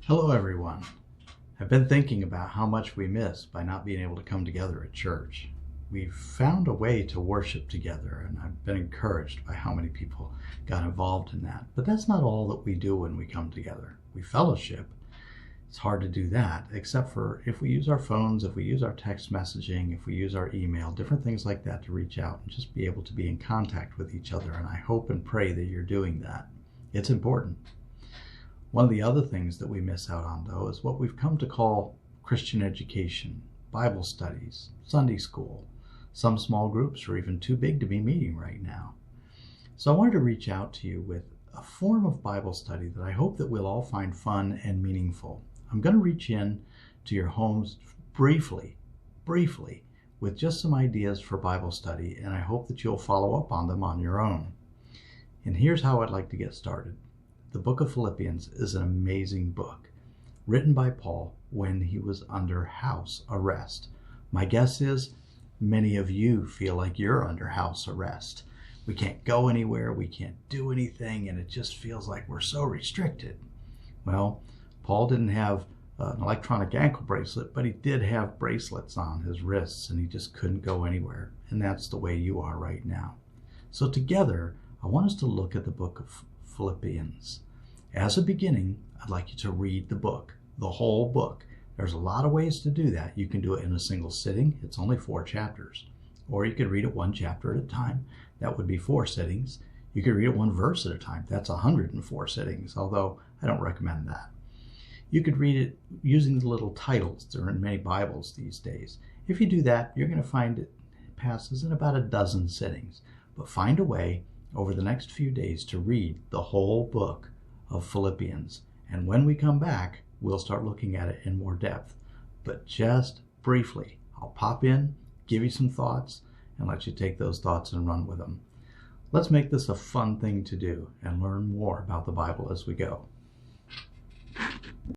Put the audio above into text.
Hello, everyone. I've been thinking about how much we miss by not being able to come together at church. We've found a way to worship together, and I've been encouraged by how many people got involved in that. But that's not all that we do when we come together. We fellowship. It's hard to do that, except for if we use our phones, if we use our text messaging, if we use our email, different things like that to reach out and just be able to be in contact with each other. And I hope and pray that you're doing that. It's important. One of the other things that we miss out on, though, is what we've come to call Christian education, Bible studies, Sunday school. Some small groups are even too big to be meeting right now. So I wanted to reach out to you with a form of Bible study that I hope that we'll all find fun and meaningful. I'm going to reach in to your homes briefly, with just some ideas for Bible study, and I hope that you'll follow up on them on your own. And here's how I'd like to get started. The book of Philippians is an amazing book, written by Paul when he was under house arrest. My guess is many of you feel like you're under house arrest. We can't go anywhere, we can't do anything, and it just feels like we're so restricted. Well, Paul didn't have an electronic ankle bracelet, but he did have bracelets on his wrists, and he just couldn't go anywhere. And that's the way you are right now. So together, I want us to look at the book of Philippians. As a beginning, I'd like you to read the book, the whole book. There's a lot of ways to do that. You can do it in a single sitting. It's only 4 chapters. Or you could read it 1 chapter at a time. That would be 4 sittings. You could read it 1 verse at a time. That's 104 sittings, although I don't recommend that. You could read it using the little titles. There are in many Bibles these days. If you do that, you're going to find it passes in about 12 sittings. But find a way over the next few days to read the whole book of Philippians. And when we come back, we'll start looking at it in more depth. But just briefly, I'll pop in, give you some thoughts, and let you take those thoughts and run with them. Let's make this a fun thing to do and learn more about the Bible as we go.